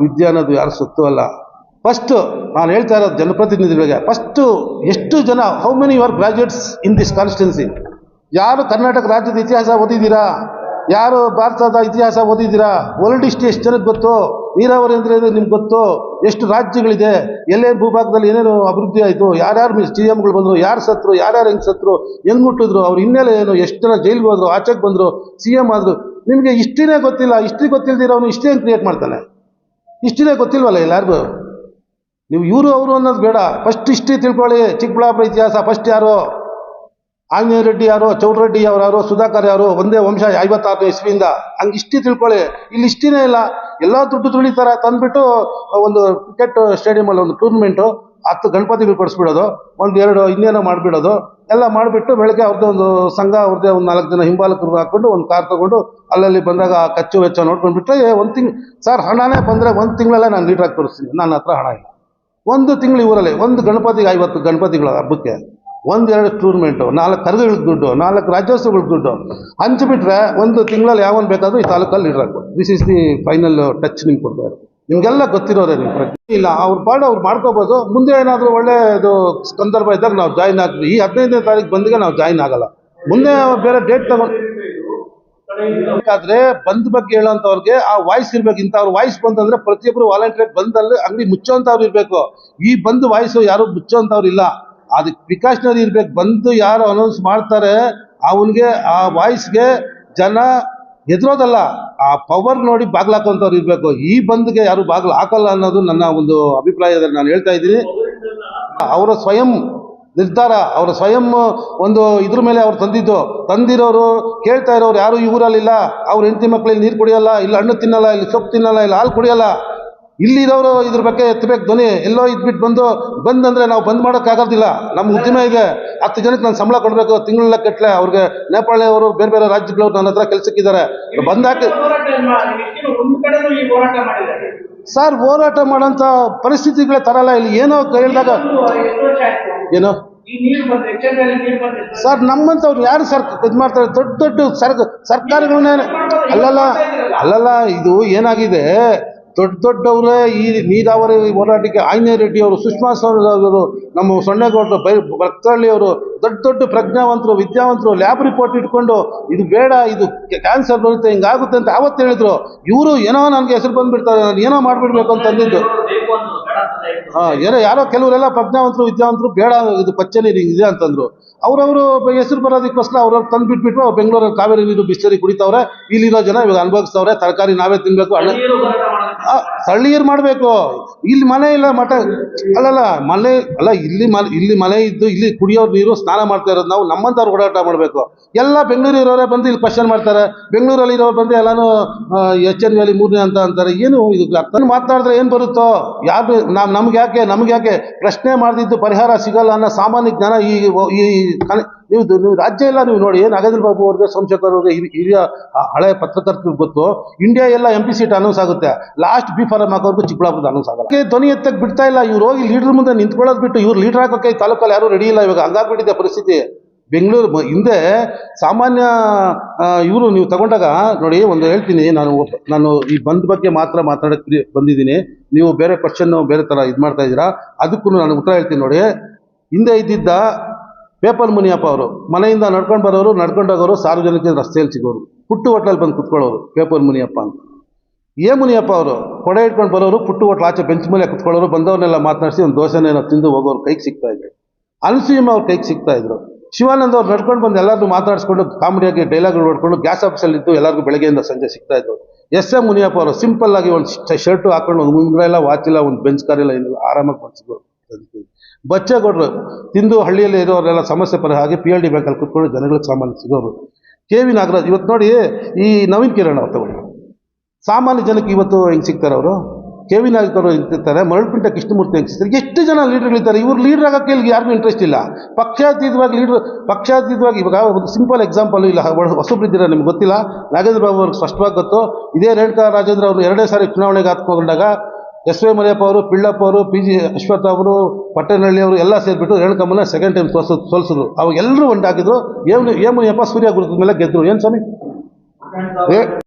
ವಿದ್ಯೆ ಅನ್ನೋದು ಯಾರು ಸೊತ್ತು ಅಲ್ಲ. ಫಸ್ಟ್ ನಾನು ಹೇಳ್ತಾ ಇರೋದು ಜನಪ್ರತಿನಿಧಿಗಳಿಗೆ, ಫಸ್ಟು ಎಷ್ಟು ಜನ, how many your graduates in this constituency? ಯಾರು ಕರ್ನಾಟಕ ರಾಜ್ಯದ ಇತಿಹಾಸ ಓದಿದ್ದೀರಾ? ಯಾರು ಭಾರತದ ಇತಿಹಾಸ ಓದಿದ್ದೀರಾ? ವರ್ಲ್ಡ್ ಹಿಸ್ಟ್ರಿ ಎಷ್ಟು ಜನಕ್ಕೆ ಗೊತ್ತು? ನೀರಾವರಿ ಅಂದರೆ ನಿಮ್ಗೆ ಗೊತ್ತು? ಎಷ್ಟು ರಾಜ್ಯಗಳಿದೆ, ಎಲ್ಲೇ ಭೂಭಾಗದಲ್ಲಿ ಏನೇನು ಅಭಿವೃದ್ಧಿ ಆಯಿತು, ಯಾರ್ಯಾರು ಸಿ ಎಮ್ಗಳು ಬಂದರು, ಯಾರು ಸತ್ರು, ಯಾರ್ಯಾರು ಹೆಂಗೆ ಸತ್ರು, ಹೆಂಗೆ ಹುಟ್ಟಿದ್ರು, ಅವ್ರ ಹಿನ್ನೆಲೆ ಏನು, ಎಷ್ಟು ಜನ ಜೈಲಿಗೆ ಹೋದ್ರು, ಆಚೆಗೆ ಬಂದರು, ಸಿ ಎಮ್ ಆದರು. ನಿಮಗೆ ಹಿಸ್ಟ್ರಿನೇ ಗೊತ್ತಿಲ್ಲ. ಹಿಸ್ಟ್ರಿ ಗೊತ್ತಿಲ್ದಿರೋನು ಹಿಸ್ಟ್ರಿ ಹೆಂಗೆ ಕ್ರಿಯೇಟ್ ಮಾಡ್ತಾನೆ? ಹಿಸ್ಟ್ರಿನೇ ಗೊತ್ತಿಲ್ವಲ್ಲ ಎಲ್ಲರಿಗೂ. ನೀವು ಇವರು ಅವರು ಅನ್ನೋದು ಬೇಡ, ಫಸ್ಟ್ ಹಿಸ್ಟ್ರಿ ತಿಳ್ಕೊಳ್ಳಿ. ಚಿಕ್ಕಬಳ್ಳಾಪುರ ಇತಿಹಾಸ ಫಸ್ಟ್ ಯಾರು? ಆಂಜನೇಯ ರೆಡ್ಡಿ ಯಾರು, ಚೌಡರೆಡ್ಡಿ ಅವ್ರು ಯಾರು, ಸುಧಾಕರ್ ಯಾರು, ಒಂದೇ ವಂಶ 56ನೇ ಇಸ್ವಿಯಿಂದ. ಹಂಗೆ ಹಿಸ್ಟ್ರಿ ತಿಳ್ಕೊಳ್ಳಿ. ಇಲ್ಲಿ ಹಿಸ್ಟ್ರಿನೇ ಇಲ್ಲ. ಎಲ್ಲ ದುಡ್ಡು ತುಳಿತಾರೆ, ತಂದುಬಿಟ್ಟು ಒಂದು ಕ್ರಿಕೆಟ್ ಸ್ಟೇಡಿಯಮಲ್ಲಿ ಒಂದು ಟೂರ್ನಮೆಂಟು 10 ಗಣಪತಿಗಳು ಕೊಡಿಸ್ಬಿಡೋದು, ಒಂದೆರಡು ಇನ್ನೇನೋ ಮಾಡಿಬಿಡೋದು, ಎಲ್ಲ ಮಾಡಿಬಿಟ್ಟು ಬೆಳಗ್ಗೆ ಅವ್ರದ್ದೇ ಒಂದು ಸಂಘ, ಅವ್ರದ್ದೇ ಒಂದು 4 ಜನ ಹಿಂಬಾಲಕರು ಹಾಕ್ಕೊಂಡು ಒಂದು ಕಾರ್ ತೊಗೊಂಡು ಅಲ್ಲಲ್ಲಿ ಬಂದಾಗ ಖರ್ಚು ವೆಚ್ಚ ನೋಡ್ಕೊಂಡ್ಬಿಟ್ರೆ ಸರ್ ಹಣನೇ ಬಂದರೆ 1 ತಿಂಗಳಲ್ಲೇ ನಾನು ಲೀಟ್ರಾಗಿ ತೋರಿಸ್ತೀನಿ, ನನ್ನ ಹತ್ರ ಹಣ ಇಲ್ಲ. 1 ತಿಂಗಳು ಇವರಲ್ಲಿ ಒಂದು ಗಣಪತಿಗೆ 50 ಗಣಪತಿಗಳ ಹಬ್ಬಕ್ಕೆ 1-2 ಟೂರ್ನಮೆಂಟು, 4 ಕರಗಳಿಗೆ ದುಡ್ಡು, 4 ರಾಜ್ಯೋತ್ಸವಗಳಿಗೆ ದುಡ್ಡು ಹಂಚಿಬಿಟ್ರೆ 1 ತಿಂಗಳಲ್ಲಿ ಯಾವನ್ ಬೇಕಾದರೂ ಈ ತಾಲೂಕಲ್ಲಿ ಲೀಡ್ರ್ ಆಗ್ಬೋದು. This is the final touch ನಿಮ್ಗೆ ಕೊಡ್ತಾರೆ. ನಿಮಗೆಲ್ಲ ಗೊತ್ತಿರೋರೆ, ನಿಮ್ಮ ಪ್ರಶ್ನೆ ಇಲ್ಲ. ಅವ್ರ ಪಾಡು ಅವ್ರು ಮಾಡ್ಕೋಬೋದು. ಮುಂದೆ ಏನಾದರೂ ಒಳ್ಳೆಯದು ಸಂದರ್ಭ ಇದ್ದಾಗ ನಾವು ಜಾಯ್ನ್ ಆಗ್ತೀವಿ. ಈ 15ನೇ ತಾರೀಕು ಬಂದಿಗೆ ನಾವು ಜಾಯ್ನ್ ಆಗಲ್ಲ. ಮುಂದೆ ಬೇರೆ ಡೇಟ್ ತಗೊಂಡು ಬೇಕಾದ್ರೆ ಬಂದ್ ಬಗ್ಗೆ ಹೇಳೋಂಥವ್ರಿಗೆ ಆ ವಾಯ್ಸ್ ಇರ್ಬೇಕು. ಇಂಥವ್ರ ವಾಯ್ಸ್ ಬಂತಂದ್ರೆ ಪ್ರತಿಯೊಬ್ಬರು ವಾಲಂಟಿಯರ್ ಬಂದಲ್ಲಿ ಅಂಗಡಿ ಮುಚ್ಚೋಂಥವ್ರು ಇರಬೇಕು. ಈ ಬಂದು ವಾಯ್ಸು ಯಾರು ಮುಚ್ಚೋಂಥವ್ರು ಇಲ್ಲ. ಅದಕ್ಕೆ ಪ್ರಿಕಾಷನರಿ ಇರ್ಬೇಕು. ಬಂದು ಯಾರು ಅನೌನ್ಸ್ ಮಾಡ್ತಾರೆ ಅವನಿಗೆ ಆ ವಾಯ್ಸ್ಗೆ ಜನ ಎದುರೋದಲ್ಲ, ಆ ಪವರ್ ನೋಡಿ ಬಾಗ್ಲು ಹಾಕೋಂಥವ್ರು ಇರಬೇಕು. ಈ ಬಂದ್ಗೆ ಯಾರು ಬಾಗ್ಲು ಹಾಕಲ್ಲ ಅನ್ನೋದು ನನ್ನ ಒಂದು ಅಭಿಪ್ರಾಯದಲ್ಲಿ ನಾನು ಹೇಳ್ತಾ ಇದ್ದೀನಿ. ಅವರ ಸ್ವಯಂ ನಿರ್ಧಾರ, ಅವರ ಸ್ವಯಂ ಒಂದು ಇದ್ರ ಮೇಲೆ ಅವ್ರು ತಂದಿರೋರು ಕೇಳ್ತಾ ಇರೋರು ಯಾರು ಈ ಊರಲ್ಲಿಲ್ಲ. ಅವ್ರ ಹೆಂಡತಿ ಮಕ್ಕಳಿಗೆ ನೀರು ಕುಡಿಯಲ್ಲ, ಇಲ್ಲ ಹಣ್ಣು ತಿನ್ನಲ್ಲ, ಇಲ್ಲಿ ಸೊಪ್ಪು ತಿನ್ನಲ್ಲ, ಇಲ್ಲ ಹಾಲು ಕುಡಿಯಲ್ಲ. ಇಲ್ಲಿರೋರು ಇದ್ರ ಬಗ್ಗೆ ಎತ್ತಬೇಕು ಧ್ವನಿ. ಎಲ್ಲೋ ಇದ್ಬಿಟ್ಟು ಬಂದಂದ್ರೆ ನಾವು ಬಂದ್ ಮಾಡೋಕ್ಕಾಗೋದಿಲ್ಲ. ನಮ್ಮ ಉದ್ಯಮ ಇದೆ, 10 ಜನಕ್ಕೆ ನಾನು ಸಂಬಳ ಕೊಡಬೇಕು, ತಿಂಗಳ ಕಟ್ಟಲೆ. ಅವ್ರಿಗೆ ನೇಪಾಳಿ ಅವರು ಬೇರೆ ಬೇರೆ ರಾಜ್ಯಗಳು ನನ್ನ ಹತ್ರ ಕೆಲಸಕ್ಕಿದ್ದಾರೆ. ಬಂದಾಕಿ ಸರ್ ಹೋರಾಟ ಮಾಡೋಂಥ ಪರಿಸ್ಥಿತಿಗಳೇ ತರಲ್ಲ. ಇಲ್ಲಿ ಏನೋ ಹೇಳಿದಾಗ ಏನೋ ಸರ್ ನಮ್ಮಂಥವ್ರು ಯಾರು ಸರ್ ಇದು ಮಾಡ್ತಾರೆ? ದೊಡ್ಡ ಸರ್ಕಾರಗಳನ್ನೇ ಅಲ್ಲಲ್ಲ. ಇದು ಏನಾಗಿದೆ, ದೊಡ್ಡವರೇ ಈ ನೀರಾವರಿ ಹೋರಾಟಕ್ಕೆ ಆಂಜನೇಯ ರೆಡ್ಡಿ ಅವರು, ಸುಷ್ಮಾ ಸ್ವರಾಜ್ ಅವರು, ನಮ್ಮ ಸೊನ್ನೇಗೌಡರು, ಭಕ್ತಹಳ್ಳಿ ಅವರು, ದೊಡ್ಡ ಪ್ರಜ್ಞಾವಂತರು, ವಿದ್ಯಾವಂತರು ಲ್ಯಾಬ್ ರಿಪೋರ್ಟ್ ಇಟ್ಕೊಂಡು ಇದು ಬೇಡ, ಇದು ಕ್ಯಾನ್ಸರ್ ಬರುತ್ತೆ, ಹಿಂಗಾಗುತ್ತೆ ಅಂತ ಆವತ್ತು ಹೇಳಿದ್ರು. ಇವರು ಏನೋ ನನಗೆ ಹೆಸರು ಬಂದುಬಿಡ್ತಾರೆ, ನಾನು ಏನೋ ಮಾಡಿಬಿಡ್ಬೇಕು ಅಂತ ಅಂದಿದ್ದು. ಯಾರೋ ಕೆಲವರೆಲ್ಲ ಪ್ರಜ್ಞಾವಂತರು, ವಿದ್ಯಾವಂತರು ಬೇಡ ಇದು ಪಚ್ಚೆ ನೀರು ಇದೆ ಅಂತಂದ್ರು. ಅವ್ರವರು ಹೆಸರು ಬರೋದಕ್ಕೋಸ್ಕರ ಅವ್ರವ್ರು ತಂದು ಬಿಟ್ಬಿಟ್ರು. ಬೆಂಗಳೂರಲ್ಲಿ ಕಾವೇರಿ ನೀರು ಬಿಸ್ಲರಿ ಕುಡಿತವ್ರೆ. ಇಲ್ಲಿರೋ ಜನ ಇವಾಗ ಅನುಭವಿಸ್ತವ್ರೆ. ತರಕಾರಿ ನಾವೇ ತಿನ್ಬೇಕು, ಸ್ಥಳೀಯರು ಮಾಡಬೇಕು. ಇಲ್ಲಿ ಮನೆ ಇಲ್ಲ, ಮಠ ಅಲ್ಲಲ್ಲ ಮನೆ ಅಲ್ಲ, ಇಲ್ಲಿ ಮನೆ ಇದ್ದು ಇಲ್ಲಿ ಕುಡಿಯೋ ನೀರು ಸ್ನಾನ ಮಾಡ್ತಾ ಇರೋದು ನಾವು. ನಮ್ಮಂಥವ್ರು ಓಡಾಟ ಮಾಡಬೇಕು. ಎಲ್ಲ ಬೆಂಗಳೂರಿರೋರೇ ಬಂದು ಇಲ್ಲಿ ಕ್ವಶನ್ ಮಾಡ್ತಾರೆ. ಬೆಂಗಳೂರಲ್ಲಿ ಇರೋರು ಬಂದು ಎಲ್ಲಾನು HN ವ್ಯಾಲಿ 3ನೇ ಅಂತ ಅಂತಾರೆ. ಏನು ಇದು ಅರ್ಥ ಮಾತಾಡಿದ್ರೆ ಏನು ಬರುತ್ತೋ? ಯಾರು ನಮ್ಗೆ ಯಾಕೆ ಪ್ರಶ್ನೆ ಮಾಡ್ದಿದ್ದು ಪರಿಹಾರ ಸಿಗಲ್ಲ ಅನ್ನೋ ಸಾಮಾನ್ಯ ಜ್ಞಾನ ನೀವು ರಾಜ್ಯ ಎಲ್ಲ ನೀವು ನೋಡಿ. ನಾಗೇಂದ್ರ ಬಾಬು ಅವ್ರಿಗೆ, ಸೋಮಶೇಖರ್ ಅವ್ರಿಗೆ, ಹಿರಿಯ ಹಳೆ ಪತ್ರಕರ್ತರಿಗೆ ಗೊತ್ತು. ಇಂಡಿಯಾ ಎಲ್ಲ MP ಸೀಟ್ ಅನೌನ್ಸ್ ಆಗುತ್ತೆ, ಲಾಸ್ಟ್ B ಫಾರಂ ಹಾಕೋರ್ಗು ಚಿಕ್ಕಬಳ್ಳಾಪುರದ ಅನೌನ್ಸ್ ಆಗಲ್ಲ. ಧ್ವನಿ ಎತ್ತಕ್ಕೆ ಬಿಡ್ತಾ ಇಲ್ಲ. ಇವ್ರು ಹೋಗಿ ಲೀಡರ್ ಮುಂದೆ ನಿಂತ್ಕೊಳ್ಳೋದು ಬಿಟ್ಟು ಇವ್ರು ಲೀಡರ್ ಹಾಕೋಕೆ ತಾಲೂಕಲ್ಲಿ ಯಾರು ರೆಡಿ ಇಲ್ಲ. ಇವಾಗ ಹಂಗಾಗ್ಬಿಟ್ಟಿದೆ ಪರಿಸ್ಥಿತಿ. ಬೆಂಗಳೂರು ಹಿಂದೆ ಸಾಮಾನ್ಯ ಇವರು ನೀವು ತಗೊಂಡಾಗ ನೋಡಿ, ಒಂದು ಹೇಳ್ತೀನಿ ನಾನು ಈ ಬಂದ್ ಬಗ್ಗೆ ಮಾತ್ರ ಮಾತಾಡೋಕ್ಕೆ ಬಂದಿದ್ದೀನಿ. ನೀವು ಬೇರೆ ಕ್ವಶನ್ ಬೇರೆ ಥರ ಇದು ಮಾಡ್ತಾ ಇದ್ದೀರಾ. ಅದಕ್ಕೂ ನಾನು ಉತ್ತರ ಹೇಳ್ತೀನಿ ನೋಡಿ. ಹಿಂದೆ ಇದ್ದಿದ್ದ ಪೇಪರ್ ಮುನಿಯಪ್ಪ ಅವರು ಮನೆಯಿಂದ ನಡ್ಕೊಂಡು ಬರೋರು, ನಡ್ಕೊಂಡು ಹೋಗೋರು, ಸಾರ್ವಜನಿಕ ರಸ್ತೆಯಲ್ಲಿ ಸಿಗೋರು, ಪುಟ್ಟು ಹೋಟ್ಲಲ್ಲಿ ಬಂದು ಕುತ್ಕೊಳ್ಳೋರು ಪೇಪರ್ ಮುನಿಯಪ್ಪ ಅಂತ. ಮುನಿಯಪ್ಪ ಅವರು ಕೊಡೆ ಇಟ್ಕೊಂಡು ಬರೋರು, ಪುಟ್ಟು ಹೋಟ್ಲು ಆಚೆ ಬೆಂಚ್ ಮೇಲೆ ಕುತ್ಕೊಳ್ಳೋರು, ಬಂದವ್ರನ್ನೆಲ್ಲ ಮಾತನಾಡಿಸಿ ಒಂದು ದೋಸೆನೇನೋ ತಿಂದು ಹೋಗೋರು ಕೈಗೆ ಸಿಗ್ತಾ ಇದ್ರು. ಅನಸೂಯಮ್ಮ ಅವ್ರ ಕೈಗೆ ಸಿಗ್ತಾ ಇದ್ರು. ಶಿವಾನಂದ ಅವ್ರು ನಡ್ಕೊಂಡು ಬಂದು ಎಲ್ಲರಿಗೂ ಮಾತಾಡಿಸ್ಕೊಂಡು ಕಾಮಿಡಿಯಾಗಿ ಡೈಲಾಗ್ಗಳು ನೋಡ್ಕೊಂಡು ಗ್ಯಾಸ್ ಆಫೀಸಲ್ಲಿದ್ದು ಎಲ್ಲರಿಗೂ ಬೆಳಗ್ಗೆಯಿಂದ ಸಂಜೆ ಸಿಗ್ತಾ ಇದ್ರು. SM ಮುನಿಯಪ್ಪ ಅವರು ಸಿಂಪಲ್ ಆಗಿ ಒಂದು ಶರ್ಟು ಹಾಕೊಂಡು, ಒಂದು ಮುಂಗ್ರ ಇಲ್ಲ, ವಾಚ್ ಇಲ್ಲ, ಒಂದು ಬೆಂಚ್ ಕಾರ್ ಇಲ್ಲ, ಏನಿಲ್ಲ, ಆರಾಮಾಗಿ ಬಂದಿದ್ರು. ಬಚ್ಚೇಗೌಡರು ತಿಂದು ಹಳ್ಳಿಯಲ್ಲಿ ಇರೋರೆಲ್ಲ ಸಮಸ್ಯೆ ಹಾಗೆ PLD ಬ್ಯಾಂಕಲ್ಲಿ ಕುತ್ಕೊಂಡು ಜನಗಳಿಗೆ ಸಾಮಾನ್ಯ ಸಿಗೋರು. KV ನಾಗರಾಜ್ ಇವತ್ತು ನೋಡಿ, ಈ ನವೀನ್ ಕಿರಣ್ ಅವ್ರು ತಗೊಳ್ಳಿ, ಸಾಮಾನ್ಯ ಜನಕ್ಕೆ ಇವತ್ತು ಹೆಂಗೆ ಸಿಗ್ತಾರೆ ಅವರು? KV ನಾಗರಾಜ್ ಅವರು ಇರ್ತಾರೆ, ಮರಳುಪಿಂಟ ಕೃಷ್ಣಮೂರ್ತಿ ಹೆಂಗೆ ಸಿಗ್ತಾರೆ. ಎಷ್ಟು ಜನ ಲೀಡರ್ಗಳಿರ್ತಾರೆ. ಇವ್ರು ಲೀಡರ್ ಆಗೋಕ್ಕೆ ಇಲ್ಲಿ ಯಾರಿಗೂ ಇಂಟ್ರೆಸ್ಟ್ ಇಲ್ಲ. ಪಕ್ಷಾತೀತವಾಗಿ ಇವಾಗ ಒಂದು ಸಿಂಪಲ್ ಎಕ್ಸಾಂಪಲ್, ಇಲ್ಲ ಹೊಸಬ್ರಿದ್ದೀರ ನಿಮ್ಗೆ ಗೊತ್ತಿಲ್ಲ, ನಾಗೇಂದ್ರ ಬಾಬು ಅವ್ರಿಗೆ ಸ್ಪಷ್ಟವಾಗಿ ಗೊತ್ತು. ಇದೇ ರೇಣುಕಾ ರಾಜೇಂದ್ರ ಅವರು 2ನೇ ಸಾರಿ ಚುನಾವಣೆಗೆ ಹಾಕೊಂಡಾಗ SV ಮರಿಯಪ್ಪ ಅವರು, ಪಿಳ್ಳಪ್ಪ ಅವರು, PG ಅಶ್ವಥ್ ಅವರು, ಪಟ್ಟಣಹಳ್ಳಿ ಅವರು ಎಲ್ಲ ಸೇರಿಬಿಟ್ಟು ರೇಣುಕಮ್ಮನ ಸೆಕೆಂಡ್ ಟೈಮ್ ಸೋಲಿಸಿದ್ರು. ಅವಾಗ ಎಲ್ಲರೂ ಒಂದಾಗಿದ್ರು. ಮುನಿಯಪ್ಪ ಸೂರ್ಯ ಗುರುತದ ಮೇಲೆ ಗೆದ್ದರು. ಏನು ಸ್ವಾಮಿ?